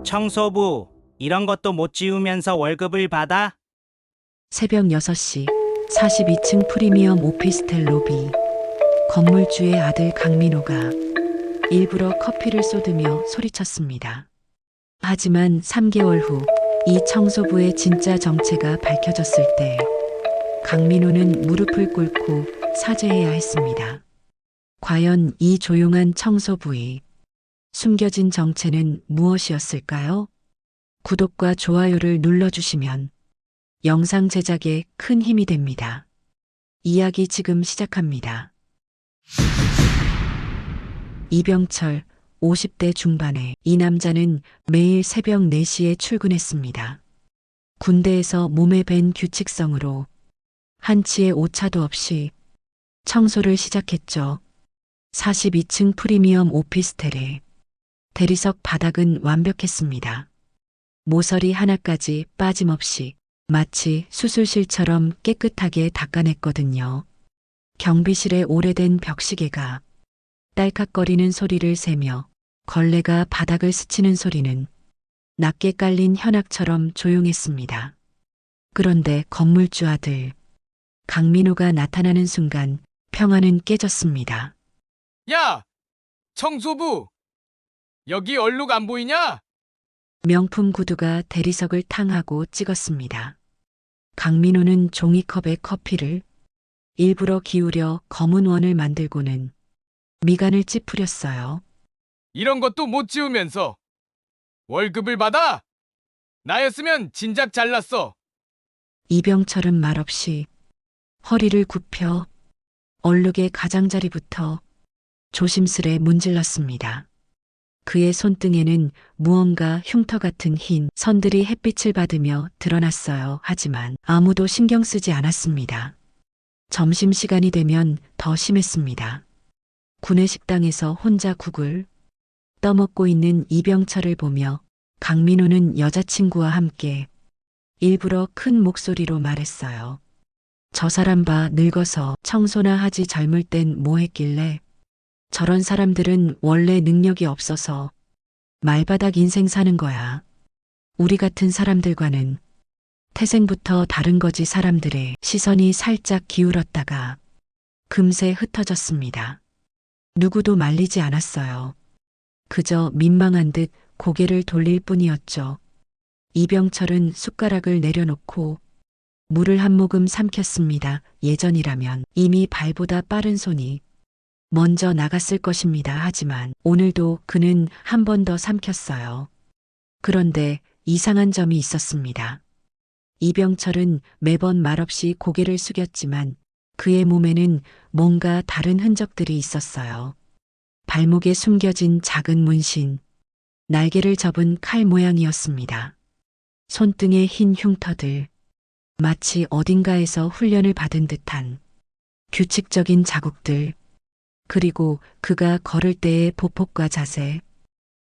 청소부, 이런 것도 못 지우면서 월급을 받아? 새벽 6시 42층 프리미엄 오피스텔 로비. 건물주의 아들 강민호가 일부러 커피를 쏟으며 소리쳤습니다. 하지만 3개월 후 이 청소부의 진짜 정체가 밝혀졌을 때 강민호는 무릎을 꿇고 사죄해야 했습니다. 과연 이 조용한 청소부의 숨겨진 정체는 무엇이었을까요? 구독과 좋아요를 눌러주시면 영상 제작에 큰 힘이 됩니다. 이야기 지금 시작합니다. 이병철 50대 중반에 이 남자는 매일 새벽 4시에 출근했습니다. 군대에서 몸에 밴 규칙성으로 한치의 오차도 없이 청소를 시작했죠. 42층 프리미엄 오피스텔에 대리석 바닥은 완벽했습니다. 모서리 하나까지 빠짐없이 마치 수술실처럼 깨끗하게 닦아냈거든요. 경비실의 오래된 벽시계가 딸깍거리는 소리를 세며 걸레가 바닥을 스치는 소리는 낮게 깔린 현악처럼 조용했습니다. 그런데 건물주 아들 강민호가 나타나는 순간 평화는 깨졌습니다. 야! 청소부! 여기 얼룩 안 보이냐? 명품 구두가 대리석을 탕하고 찍었습니다. 강민호는 종이컵에 커피를 일부러 기울여 검은 원을 만들고는 미간을 찌푸렸어요. 이런 것도 못 지우면서 월급을 받아? 나였으면 진작 잘났어. 이병철은 말없이 허리를 굽혀 얼룩의 가장자리부터 조심스레 문질렀습니다. 그의 손등에는 무언가 흉터 같은 흰 선들이 햇빛을 받으며 드러났어요. 하지만 아무도 신경 쓰지 않았습니다. 점심시간이 되면 더 심했습니다. 구내식당에서 혼자 국을 떠먹고 있는 이병철을 보며 강민호는 여자친구와 함께 일부러 큰 목소리로 말했어요. 저 사람 봐, 늙어서 청소나 하지. 젊을 땐 뭐 했길래. 저런 사람들은 원래 능력이 없어서 말바닥 인생 사는 거야. 우리 같은 사람들과는 태생부터 다른 거지. 사람들의 시선이 살짝 기울었다가 금세 흩어졌습니다. 누구도 말리지 않았어요. 그저 민망한 듯 고개를 돌릴 뿐이었죠. 이병철은 숟가락을 내려놓고 물을 한 모금 삼켰습니다. 예전이라면 이미 발보다 빠른 손이 먼저 나갔을 것입니다. 하지만 오늘도 그는 한 번 더 삼켰어요. 그런데 이상한 점이 있었습니다. 이병철은 매번 말없이 고개를 숙였지만 그의 몸에는 뭔가 다른 흔적들이 있었어요. 발목에 숨겨진 작은 문신, 날개를 접은 칼 모양이었습니다. 손등의 흰 흉터들, 마치 어딘가에서 훈련을 받은 듯한 규칙적인 자국들, 그리고 그가 걸을 때의 보폭과 자세.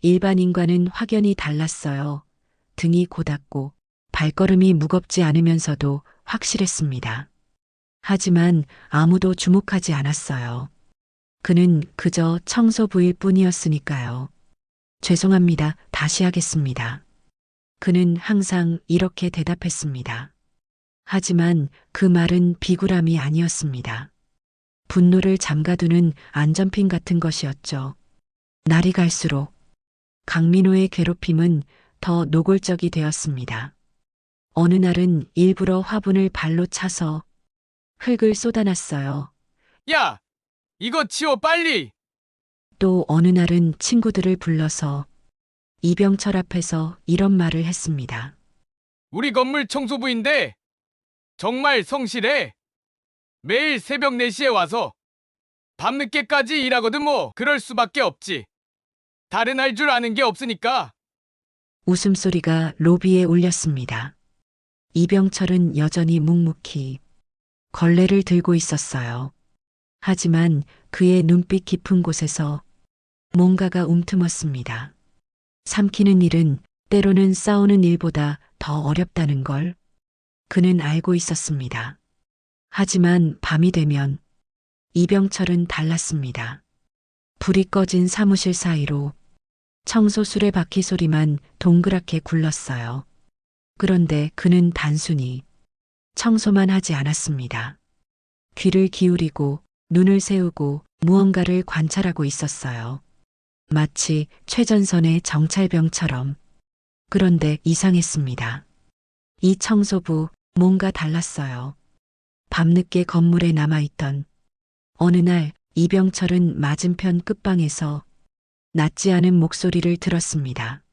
일반인과는 확연히 달랐어요. 등이 고닫고 발걸음이 무겁지 않으면서도 확실했습니다. 하지만 아무도 주목하지 않았어요. 그는 그저 청소부일 뿐이었으니까요. 죄송합니다. 다시 하겠습니다. 그는 항상 이렇게 대답했습니다. 하지만 그 말은 비굴함이 아니었습니다. 분노를 잠가두는 안전핀 같은 것이었죠. 날이 갈수록 강민호의 괴롭힘은 더 노골적이 되었습니다. 어느 날은 일부러 화분을 발로 차서 흙을 쏟아놨어요. 야! 이거 치워 빨리! 또 어느 날은 친구들을 불러서 이병철 앞에서 이런 말을 했습니다. 우리 건물 청소부인데 정말 성실해. 매일 새벽 4시에 와서 밤늦게까지 일하거든. 뭐 그럴 수밖에 없지. 다른 할 줄 아는 게 없으니까. 웃음소리가 로비에 울렸습니다. 이병철은 여전히 묵묵히 걸레를 들고 있었어요. 하지만 그의 눈빛 깊은 곳에서 뭔가가 움트었습니다. 삼키는 일은 때로는 싸우는 일보다 더 어렵다는 걸 그는 알고 있었습니다. 하지만 밤이 되면 이병철은 달랐습니다. 불이 꺼진 사무실 사이로 청소 수레바퀴 소리만 동그랗게 굴렀어요. 그런데 그는 단순히 청소만 하지 않았습니다. 귀를 기울이고 눈을 세우고 무언가를 관찰하고 있었어요. 마치 최전선의 정찰병처럼. 그런데 이상했습니다. 이 청소부 뭔가 달랐어요. 밤늦게 건물에 남아있던 어느 날 이병철은 맞은편 끝방에서 낫지 않은 목소리를 들었습니다.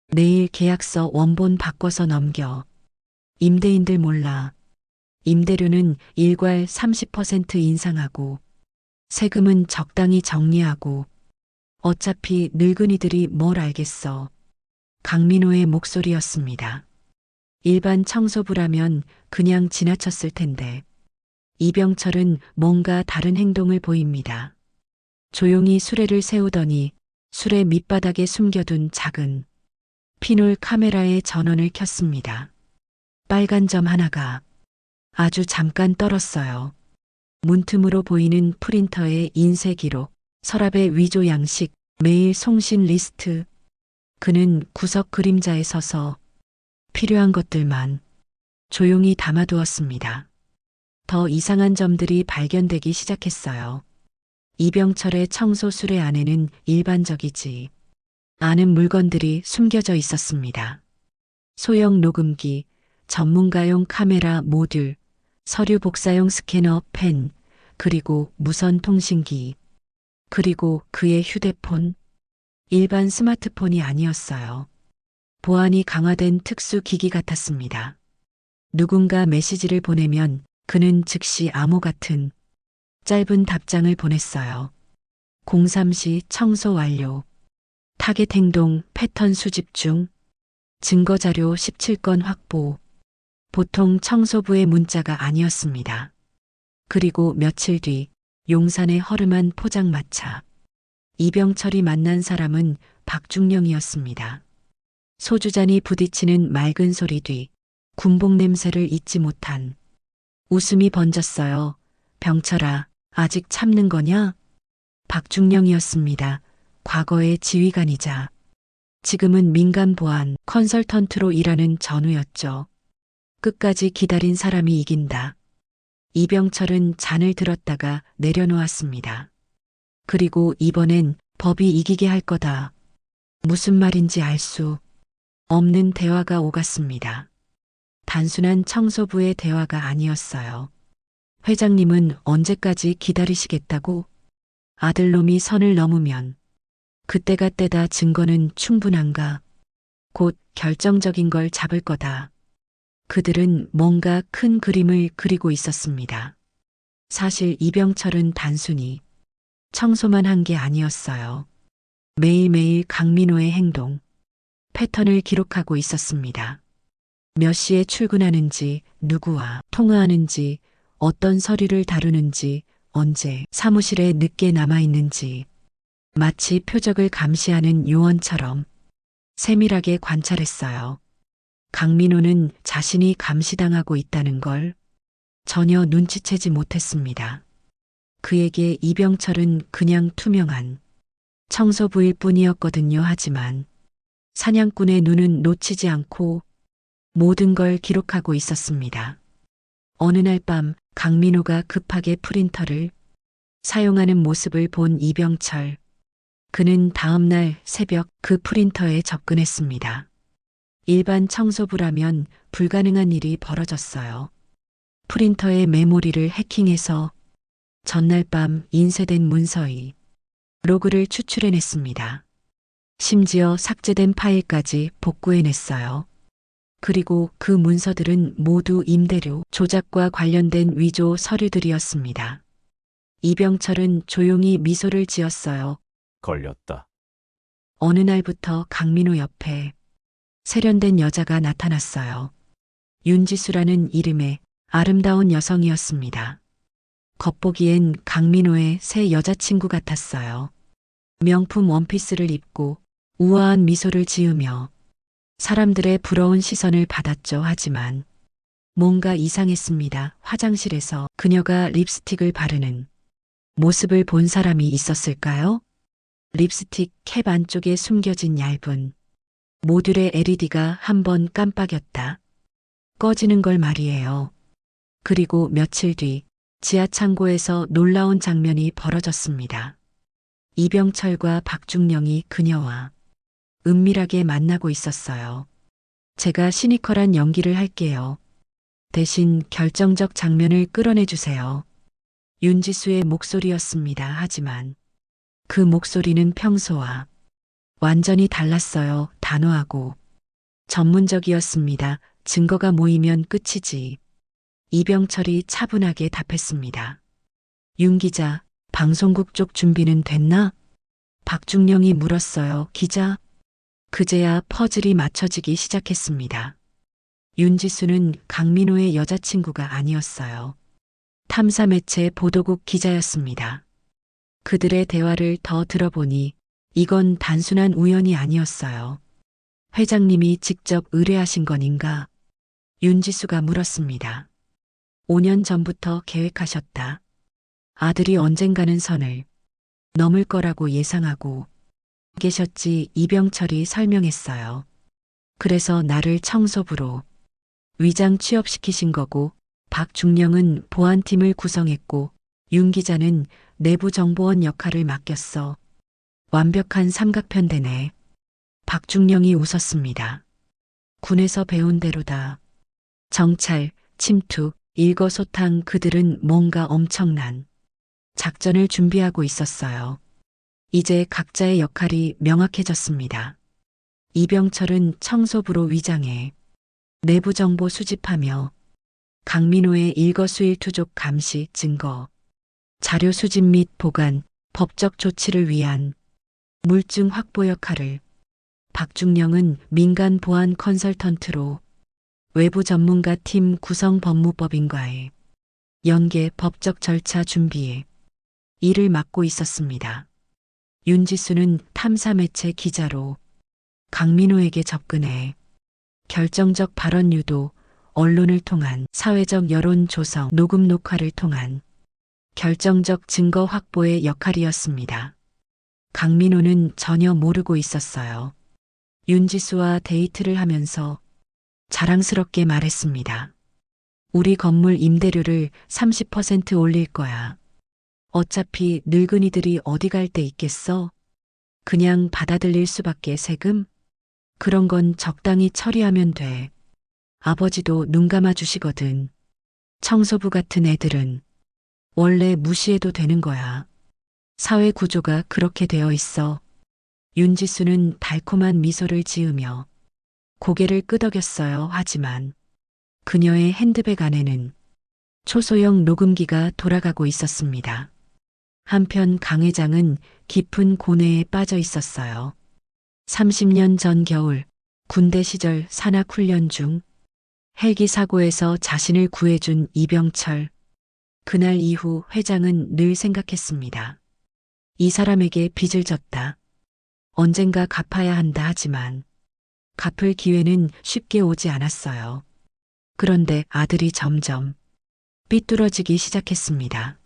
내일 계약서 원본 바꿔서 넘겨. 임대인들 몰라. 임대료는 일괄 30% 인상하고 세금은 적당히 정리하고 어차피 늙은이들이 뭘 알겠어. 강민호의 목소리였습니다. 일반 청소부라면 그냥 지나쳤을 텐데 이병철은 뭔가 다른 행동을 보입니다. 조용히 수레를 세우더니 수레 밑바닥에 숨겨둔 작은 피놀 카메라에 전원을 켰습니다. 빨간 점 하나가 아주 잠깐 떨었어요. 문틈으로 보이는 프린터의 인쇄 기록, 서랍의 위조 양식, 매일 송신 리스트. 그는 구석 그림자에 서서 필요한 것들만 조용히 담아두었습니다. 더 이상한 점들이 발견되기 시작했어요. 이병철의 청소 수레 안에는 일반적이지 않은 물건들이 숨겨져 있었습니다. 소형 녹음기, 전문가용 카메라 모듈, 서류 복사용 스캐너 펜, 그리고 무선 통신기, 그리고 그의 휴대폰. 일반 스마트폰이 아니었어요. 보안이 강화된 특수 기기 같았습니다. 누군가 메시지를 보내면 그는 즉시 암호 같은 짧은 답장을 보냈어요. 03시 청소 완료. 타겟 행동 패턴 수집 중. 증거 자료 17건 확보. 보통 청소부의 문자가 아니었습니다. 그리고 며칠 뒤 용산의 허름한 포장마차. 이병철이 만난 사람은 박중령이었습니다. 소주잔이 부딪히는 맑은 소리 뒤 군복 냄새를 잊지 못한 웃음이 번졌어요. 병철아, 아직 참는 거냐? 박중령이었습니다. 과거의 지휘관이자 지금은 민간 보안 컨설턴트로 일하는 전우였죠. 끝까지 기다린 사람이 이긴다. 이병철은 잔을 들었다가 내려놓았습니다. 그리고 이번엔 법이 이기게 할 거다. 무슨 말인지 알 수 없는 대화가 오갔습니다. 단순한 청소부의 대화가 아니었어요. 회장님은 언제까지 기다리시겠다고? 아들놈이 선을 넘으면 그때가 때다. 증거는 충분한가? 곧 결정적인 걸 잡을 거다. 그들은 뭔가 큰 그림을 그리고 있었습니다. 사실 이병철은 단순히 청소만 한 게 아니었어요. 매일매일 강민호의 행동, 패턴을 기록하고 있었습니다. 몇 시에 출근하는지, 누구와 통화하는지, 어떤 서류를 다루는지, 언제 사무실에 늦게 남아있는지, 마치 표적을 감시하는 요원처럼 세밀하게 관찰했어요. 강민호는 자신이 감시당하고 있다는 걸 전혀 눈치채지 못했습니다. 그에게 이병철은 그냥 투명한 청소부일 뿐이었거든요. 하지만 사냥꾼의 눈은 놓치지 않고 모든 걸 기록하고 있었습니다. 어느 날 밤 강민호가 급하게 프린터를 사용하는 모습을 본 이병철. 그는 다음 날 새벽 그 프린터에 접근했습니다. 일반 청소부라면 불가능한 일이 벌어졌어요. 프린터의 메모리를 해킹해서 전날 밤 인쇄된 문서의 로그를 추출해냈습니다. 심지어 삭제된 파일까지 복구해냈어요. 그리고 그 문서들은 모두 임대료 조작과 관련된 위조 서류들이었습니다. 이병철은 조용히 미소를 지었어요. 걸렸다. 어느 날부터 강민호 옆에 세련된 여자가 나타났어요. 윤지수라는 이름의 아름다운 여성이었습니다. 겉보기엔 강민호의 새 여자친구 같았어요. 명품 원피스를 입고 우아한 미소를 지으며 사람들의 부러운 시선을 받았죠. 하지만 뭔가 이상했습니다. 화장실에서 그녀가 립스틱을 바르는 모습을 본 사람이 있었을까요? 립스틱 캡 안쪽에 숨겨진 얇은 모듈의 LED가 한번 깜빡였다 꺼지는 걸 말이에요. 그리고 며칠 뒤 지하 창고에서 놀라운 장면이 벌어졌습니다. 이병철과 박중령이 그녀와 은밀하게 만나고 있었어요. 제가 시니컬한 연기를 할게요. 대신 결정적 장면을 끌어내 주세요. 윤지수의 목소리였습니다. 하지만 그 목소리는 평소와 완전히 달랐어요. 단호하고 전문적이었습니다. 증거가 모이면 끝이지. 이병철이 차분하게 답했습니다. 윤 기자, 방송국 쪽 준비는 됐나? 박중령이 물었어요. 기자? 그제야 퍼즐이 맞춰지기 시작했습니다. 윤지수는 강민호의 여자친구가 아니었어요. 탐사 매체 보도국 기자였습니다. 그들의 대화를 더 들어보니 이건 단순한 우연이 아니었어요. 회장님이 직접 의뢰하신 건인가? 윤지수가 물었습니다. 5년 전부터 계획하셨다. 아들이 언젠가는 선을 넘을 거라고 예상하고 계셨지. 이병철이 설명했어요. 그래서 나를 청소부로 위장 취업시키신 거고 박중령은 보안팀을 구성했고 윤 기자는 내부정보원 역할을 맡겼어. 완벽한 삼각편 되네. 박중령이 웃었습니다. 군에서 배운 대로다. 정찰, 침투, 일거소탕 그들은 뭔가 엄청난 작전을 준비하고 있었어요. 이제 각자의 역할이 명확해졌습니다. 이병철은 청소부로 위장해 내부 정보 수집하며 강민호의 일거수일투족 감시, 증거, 자료 수집 및 보관, 법적 조치를 위한 물증 확보 역할을, 박중령은 민간 보안 컨설턴트로 외부 전문가 팀 구성, 법무법인과의 연계, 법적 절차 준비에 일을 맡고 있었습니다. 윤지수는 탐사 매체 기자로 강민호에게 접근해 결정적 발언 유도, 언론을 통한 사회적 여론 조성, 녹음 녹화를 통한 결정적 증거 확보의 역할이었습니다. 강민호는 전혀 모르고 있었어요. 윤지수와 데이트를 하면서 자랑스럽게 말했습니다. 우리 건물 임대료를 30% 올릴 거야. 어차피 늙은이들이 어디 갈 데 있겠어? 그냥 받아들일 수밖에. 세금? 그런 건 적당히 처리하면 돼. 아버지도 눈 감아 주시거든. 청소부 같은 애들은 원래 무시해도 되는 거야. 사회 구조가 그렇게 되어 있어. 윤지수는 달콤한 미소를 지으며 고개를 끄덕였어요. 하지만 그녀의 핸드백 안에는 초소형 녹음기가 돌아가고 있었습니다. 한편 강 회장은 깊은 고뇌에 빠져 있었어요. 30년 전 겨울 군대 시절 산악훈련 중 헬기 사고에서 자신을 구해준 이병철. 그날 이후 회장은 늘 생각했습니다. 이 사람에게 빚을 졌다. 언젠가 갚아야 한다. 하지만 갚을 기회는 쉽게 오지 않았어요. 그런데 아들이 점점 삐뚤어지기 시작했습니다.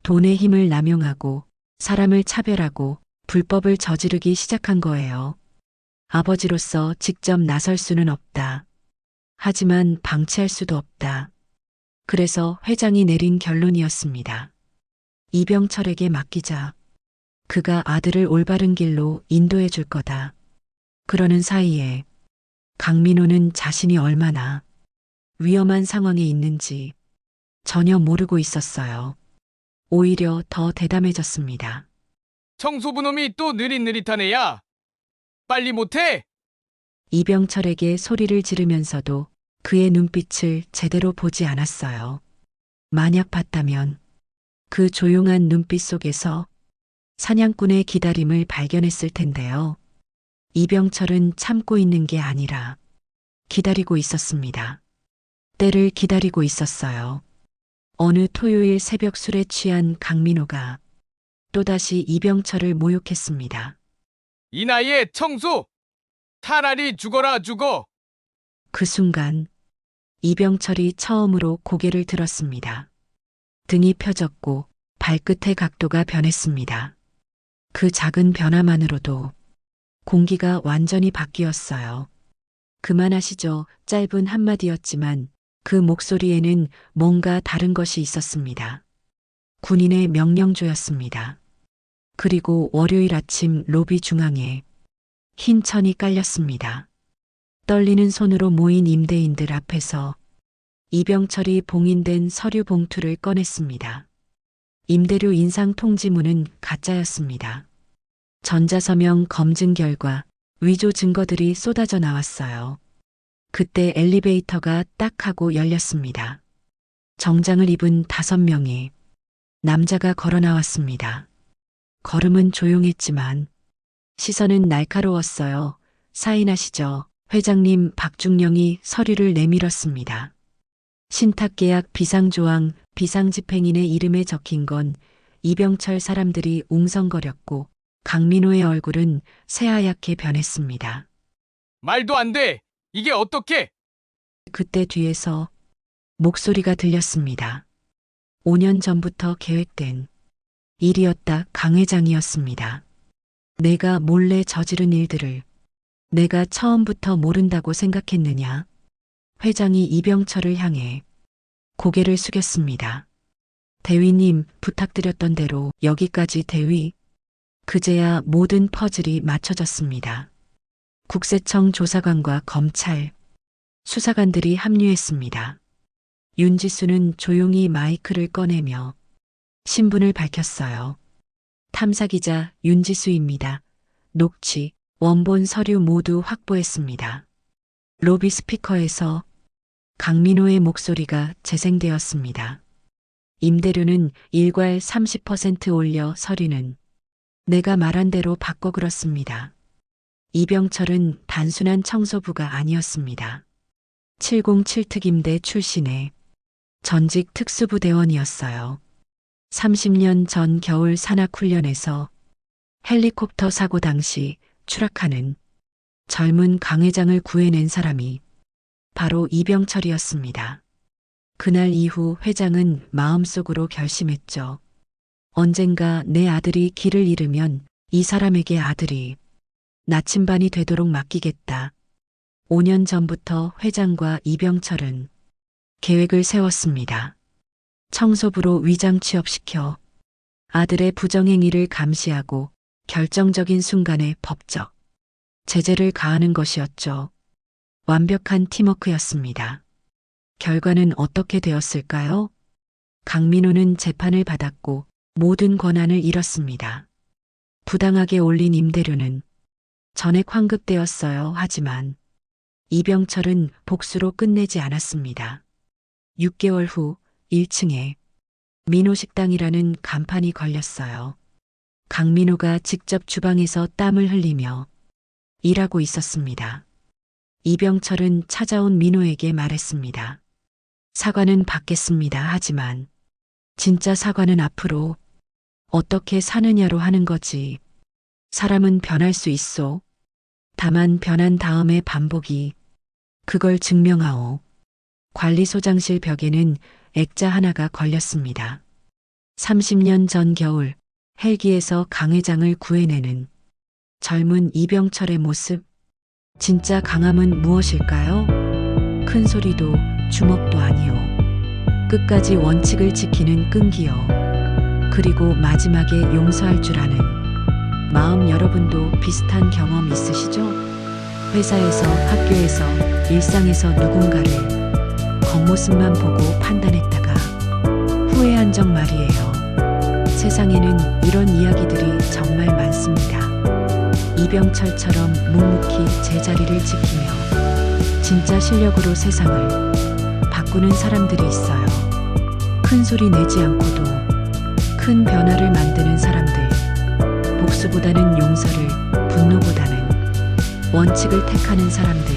돈의 힘을 남용하고 사람을 차별하고 불법을 저지르기 시작한 거예요. 아버지로서 직접 나설 수는 없다. 하지만 방치할 수도 없다. 그래서 회장이 내린 결론이었습니다. 이병철에게 맡기자. 그가 아들을 올바른 길로 인도해 줄 거다. 그러는 사이에 강민호는 자신이 얼마나 위험한 상황에 있는지 전혀 모르고 있었어요. 오히려 더 대담해졌습니다. 청소부 놈이 또 느릿느릿한 애야. 빨리 못해? 이병철에게 소리를 지르면서도 그의 눈빛을 제대로 보지 않았어요. 만약 봤다면 그 조용한 눈빛 속에서 사냥꾼의 기다림을 발견했을 텐데요. 이병철은 참고 있는 게 아니라 기다리고 있었습니다. 때를 기다리고 있었어요. 어느 토요일 새벽 술에 취한 강민호가 또다시 이병철을 모욕했습니다. 이 나이에 청소! 차라리 죽어라 죽어! 그 순간 이병철이 처음으로 고개를 들었습니다. 등이 펴졌고 발끝의 각도가 변했습니다. 그 작은 변화만으로도 공기가 완전히 바뀌었어요. 그만하시죠. 짧은 한마디였지만 그 목소리에는 뭔가 다른 것이 있었습니다. 군인의 명령조였습니다. 그리고 월요일 아침 로비 중앙에 흰 천이 깔렸습니다. 떨리는 손으로 모인 임대인들 앞에서 이병철이 봉인된 서류 봉투를 꺼냈습니다. 임대료 인상 통지문은 가짜였습니다. 전자서명 검증 결과 위조 증거들이 쏟아져 나왔어요. 그때 엘리베이터가 딱 하고 열렸습니다. 정장을 입은 5명의 남자가 걸어 나왔습니다. 걸음은 조용했지만 시선은 날카로웠어요. 사인하시죠. 회장님. 박중령이 서류를 내밀었습니다. 신탁계약 비상조항, 비상집행인의 이름에 적힌 건 이병철. 사람들이 웅성거렸고 강민호의 얼굴은 새하얗게 변했습니다. 말도 안 돼! 이게 어떻게? 그때 뒤에서 목소리가 들렸습니다. 5년 전부터 계획된 일이었다. 강 회장이었습니다. 내가 몰래 저지른 일들을 내가 처음부터 모른다고 생각했느냐? 회장이 이병철을 향해 고개를 숙였습니다. 대위님, 부탁드렸던 대로 여기까지. 대위. 그제야 모든 퍼즐이 맞춰졌습니다. 국세청 조사관과 검찰, 수사관들이 합류했습니다. 윤지수는 조용히 마이크를 꺼내며 신분을 밝혔어요. 탐사기자 윤지수입니다. 녹취, 원본 서류 모두 확보했습니다. 로비 스피커에서 강민호의 목소리가 재생되었습니다. 임대료는 일괄 30% 올려 서류는 내가 말한 대로 바꿔. 그렇습니다. 이병철은 단순한 청소부가 아니었습니다. 707특임대 출신의 전직 특수부대원이었어요. 30년 전 겨울 산악훈련에서 헬리콥터 사고 당시 추락하는 젊은 강 회장을 구해낸 사람이 바로 이병철이었습니다. 그날 이후 회장은 마음속으로 결심했죠. 언젠가 내 아들이 길을 잃으면 이 사람에게 아들이 나침반이 되도록 맡기겠다. 5년 전부터 회장과 이병철은 계획을 세웠습니다. 청소부로 위장 취업시켜 아들의 부정행위를 감시하고 결정적인 순간에 법적 제재를 가하는 것이었죠. 완벽한 팀워크였습니다. 결과는 어떻게 되었을까요? 강민호는 재판을 받았고 모든 권한을 잃었습니다. 부당하게 올린 임대료는 전액 환급되었어요. 하지만 이병철은 복수로 끝내지 않았습니다. 6개월 후 1층에 민호식당이라는 간판이 걸렸어요. 강민호가 직접 주방에서 땀을 흘리며 일하고 있었습니다. 이병철은 찾아온 민호에게 말했습니다. 사과는 받겠습니다. 하지만 진짜 사과는 앞으로 어떻게 사느냐로 하는 거지. 사람은 변할 수 있어. 다만 변한 다음의 반복이 그걸 증명하오. 관리소장실 벽에는 액자 하나가 걸렸습니다. 30년 전 겨울 헬기에서 강 회장을 구해내는 젊은 이병철의 모습. 진짜 강함은 무엇일까요? 큰 소리도 주먹도 아니오. 끝까지 원칙을 지키는 끈기요. 그리고 마지막에 용서할 줄 아는 마음. 여러분도 비슷한 경험 있으시죠? 회사에서, 학교에서, 일상에서 누군가를 겉모습만 보고 판단했다가 후회한 적 말이에요. 세상에는 이런 이야기들이 정말 많습니다. 이병철처럼 묵묵히 제자리를 지키며 진짜 실력으로 세상을 바꾸는 사람들이 있어요. 큰 소리 내지 않고도 큰 변화를 만드는 사람들. 복수보다는 용서를, 분노보다는 원칙을 택하는 사람들.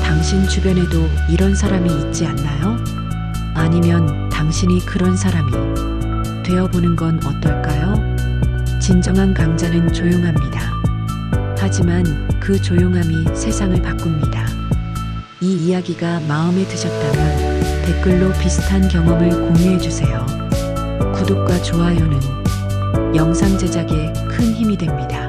당신 주변에도 이런 사람이 있지 않나요? 아니면 당신이 그런 사람이 되어보는 건 어떨까요? 진정한 강자는 조용합니다. 하지만 그 조용함이 세상을 바꿉니다. 이 이야기가 마음에 드셨다면 댓글로 비슷한 경험을 공유해주세요. 구독과 좋아요는 영상 제작에 큰 힘이 됩니다.